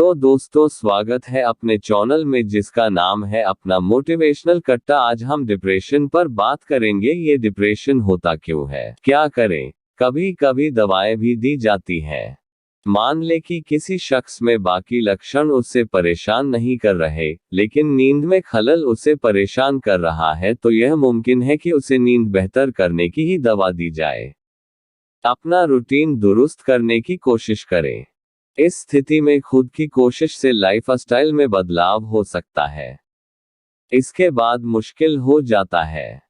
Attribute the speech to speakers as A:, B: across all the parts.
A: तो दोस्तों, स्वागत है अपने चैनल में जिसका नाम है अपना मोटिवेशनल कट्टा। आज हम डिप्रेशन पर बात करेंगे। ये डिप्रेशन होता क्यों है, क्या करें। कभी कभी दवाएं भी दी जाती हैं। मान ले कि किसी शख्स में बाकी लक्षण उससे परेशान नहीं कर रहे, लेकिन नींद में खलल उसे परेशान कर रहा है, तो यह मुमकिन है कि उसे नींद बेहतर करने की ही दवा दी जाए। अपना रूटीन दुरुस्त करने की कोशिश करें। इस स्थिति में खुद की कोशिश से लाइफस्टाइल में बदलाव हो सकता है। इसके बाद मुश्किल हो जाता है।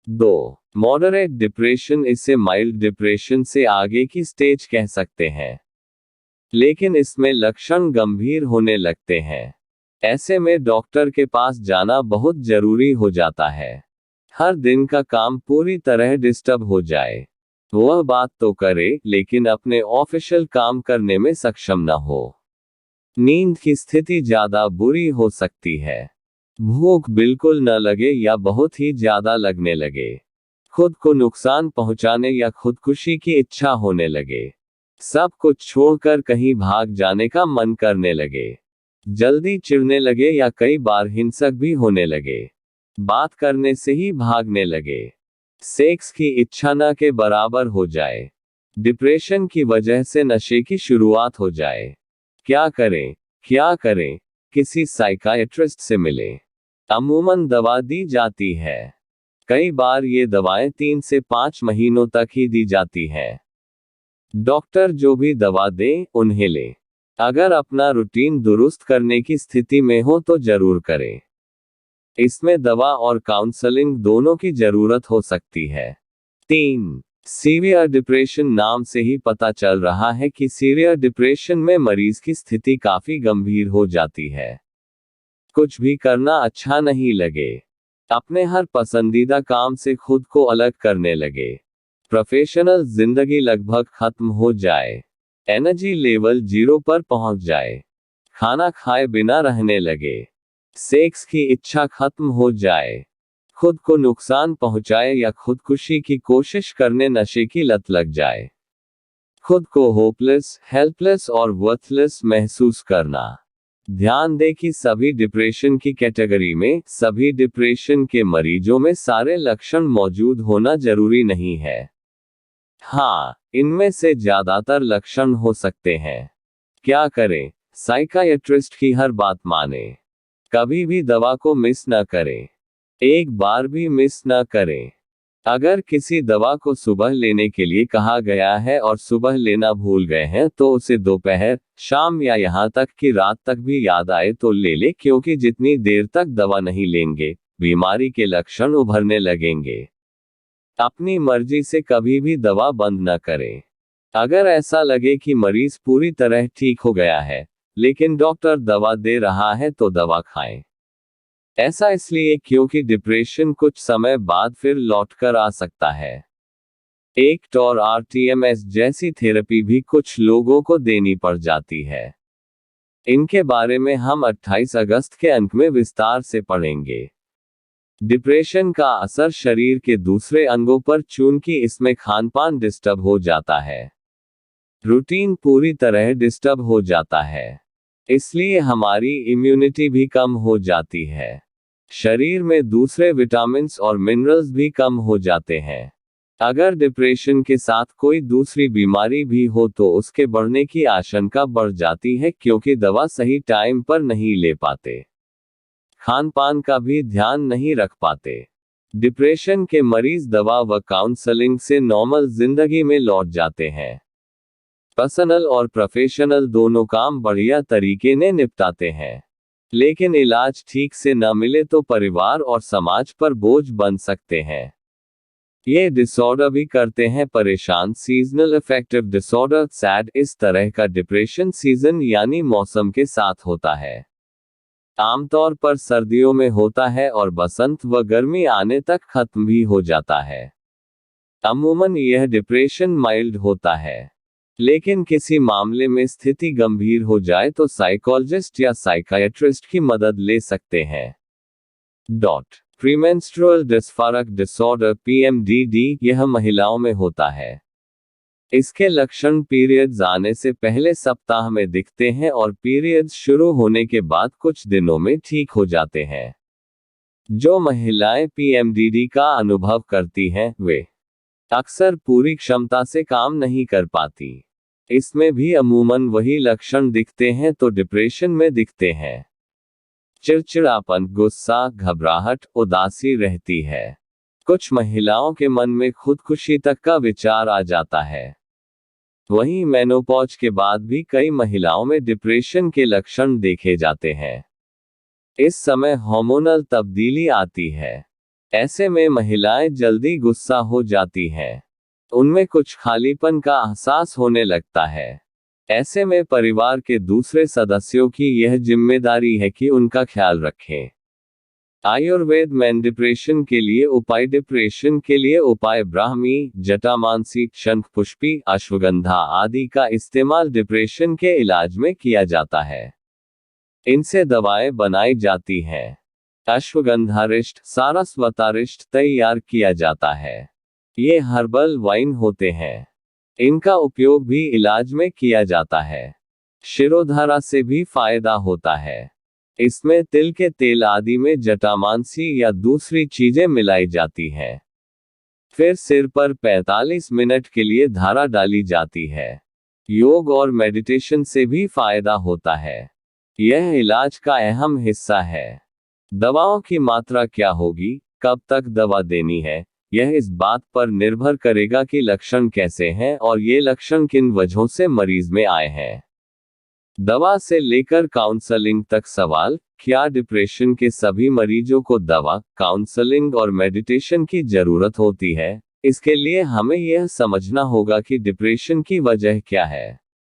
A: 2. Moderate depression. इसे माइल्ड डिप्रेशन से आगे की स्टेज कह सकते हैं, लेकिन इसमें लक्षण गंभीर होने लगते हैं। ऐसे में डॉक्टर के पास जाना बहुत जरूरी हो जाता है। हर दिन का काम पूरी तरह डिस्टर्ब हो जाए। वह बात तो करे, लेकिन अपने ऑफिशियल काम करने में सक्षम न हो। नींद की स्थिति ज्यादा बुरी हो सकती है। भूख बिल्कुल न लगे या बहुत ही ज्यादा लगने लगे। खुद को नुकसान पहुंचाने या खुदकुशी की इच्छा होने लगे। सब कुछ छोड़कर कहीं भाग जाने का मन करने लगे। जल्दी चिढ़ने लगे या कई बार हिंसक भी होने लगे। बात करने से ही भागने लगे। सेक्स की इच्छा न के बराबर हो जाए। डिप्रेशन की वजह से नशे की शुरुआत हो जाए। क्या करें? किसी साइकाइट्रिस्ट से मिलें। अमूमन दवा दी जाती है। कई बार ये दवाएं 3 से 5 महीनों तक ही दी जाती हैं। डॉक्टर जो भी दवा दें, उन्हें लें। अगर अपना रूटीन दुरुस्त करने की स्थिति में हो तो जरूर करें। इसमें दवा और काउंसलिंग दोनों की जरूरत हो सकती है। 3. Severe depression. नाम से ही पता चल रहा है कि सीवियर डिप्रेशन में मरीज की स्थिति काफी गंभीर हो जाती है। कुछ भी करना अच्छा नहीं लगे। अपने हर पसंदीदा काम से खुद को अलग करने लगे। प्रोफेशनल जिंदगी लगभग खत्म हो जाए। एनर्जी लेवल 0 पर पहुंच जाए। खाना खाए बिना रहने लगे। सेक्स की इच्छा खत्म हो जाए। खुद को नुकसान पहुंचाए या खुदकुशी की कोशिश करने नशे की लत लग जाए। खुद को होपलेस, हेल्पलेस और वर्थलेस महसूस करना। ध्यान दें कि सभी डिप्रेशन की कैटेगरी में सभी डिप्रेशन के मरीजों में सारे लक्षण मौजूद होना जरूरी नहीं है। हाँ, इनमें से ज्यादातर लक्षण हो सकते हैं। क्या करें? साइकाइट्रिस्ट की हर बात माने। कभी भी दवा को मिस न करें। एक बार भी मिस न करें। अगर किसी दवा को सुबह लेने के लिए कहा गया है और सुबह लेना भूल गए हैं, तो उसे दोपहर, शाम या यहां तक कि रात तक भी याद आए तो ले ले, क्योंकि जितनी देर तक दवा नहीं लेंगे, बीमारी के लक्षण उभरने लगेंगे। अपनी मर्जी से कभी भी दवा बंद न करें। अगर ऐसा लगे कि मरीज पूरी तरह ठीक हो गया है, लेकिन डॉक्टर दवा दे रहा है, तो दवा खाएं। ऐसा इसलिए क्योंकि डिप्रेशन कुछ समय बाद फिर लौटकर आ सकता है। एक्ट और RTMS जैसी थेरेपी भी कुछ लोगों को देनी पड़ जाती है। इनके बारे में हम 28 अगस्त के अंक में विस्तार से पढ़ेंगे। डिप्रेशन का असर शरीर के दूसरे अंगों पर, चूंकि इसमें खानपान डिस्टर्ब हो जाता है, रूटीन पूरी तरह डिस्टर्ब हो जाता है, इसलिए हमारी इम्यूनिटी भी कम हो जाती है। शरीर में दूसरे विटामिन्स और मिनरल्स भी कम हो जाते हैं। अगर डिप्रेशन के साथ कोई दूसरी बीमारी भी हो तो उसके बढ़ने की आशंका बढ़ जाती है, क्योंकि दवा सही टाइम पर नहीं ले पाते, खानपान का भी ध्यान नहीं रख पाते। डिप्रेशन के मरीज दवा व काउंसलिंग से नॉर्मल जिंदगी में लौट जाते हैं। पर्सनल और प्रोफेशनल दोनों काम बढ़िया तरीके ने निपटाते हैं, लेकिन इलाज ठीक से न मिले तो परिवार और समाज पर बोझ बन सकते हैं। ये डिसऑर्डर भी करते हैं परेशान। Seasonal affective disorder sad. इस तरह का डिप्रेशन सीजन यानी मौसम के साथ होता है। आमतौर पर सर्दियों में होता है और बसंत व गर्मी आने तक खत्म भी हो जाता है। अमूमन यह डिप्रेशन माइल्ड होता है, लेकिन किसी मामले में स्थिति गंभीर हो जाए तो साइकोलॉजिस्ट या साइकाइट्रिस्ट की मदद ले सकते हैं। Premenstrual dysphoric disorder PMDD। यह महिलाओं में होता है। इसके लक्षण पीरियड्स आने से पहले सप्ताह में दिखते हैं और पीरियड्स शुरू होने के बाद कुछ दिनों में ठीक हो जाते हैं। जो महिलाएं पीएमडीडी का अनुभव करती हैं, वे अक्सर पूरी क्षमता से काम नहीं कर पाती। इसमें भी अमूमन वही लक्षण दिखते हैं तो डिप्रेशन में दिखते हैं। चिड़चिड़ापन, गुस्सा, घबराहट, उदासी रहती है। कुछ महिलाओं के मन में खुदकुशी तक का विचार आ जाता है। वहीं मेनोपॉज के बाद भी कई महिलाओं में डिप्रेशन के लक्षण देखे जाते हैं। इस समय हार्मोनल तब्दीली आती है। ऐसे में महिलाएं जल्दी गुस्सा हो जाती हैं। उनमें कुछ खालीपन का एहसास होने लगता है। ऐसे में परिवार के दूसरे सदस्यों की यह जिम्मेदारी है कि उनका ख्याल रखें। आयुर्वेद में डिप्रेशन के लिए उपाय ब्राह्मी, जटामांसी, शंखपुष्पी, अश्वगंधा आदि का इस्तेमाल डिप्रेशन के इलाज में किया जाता है। इनसे दवाएं बनाई जाती हैं। अश्वगंधारिष्ट, सारस्वतारिष्ट तैयार किया जाता है। ये हर्बल वाइन होते हैं। इनका उपयोग भी इलाज में किया जाता है। शिरोधारा से भी फायदा होता है। इसमें तिल के तेल आदि में जटामांसी या दूसरी चीजें मिलाई जाती हैं। फिर सिर पर 45 मिनट के लिए धारा डाली जाती है। योग और मेडिटेशन से भी फायदा होता है। यह इलाज का अहम हिस्सा है। दवाओं की मात्रा क्या होगी, कब तक दवा देनी है, यह इस बात पर निर्भर करेगा कि लक्षण कैसे हैं और ये लक्षण किन वजहों से मरीज में आए हैं। दवा से लेकर काउंसलिंग तक सवाल, क्या डिप्रेशन के सभी मरीजों को दवा, काउंसलिंग और मेडिटेशन की जरूरत होती है? इसके लिए हमें यह समझना होगा कि डिप्रेशन की वजह क्या है।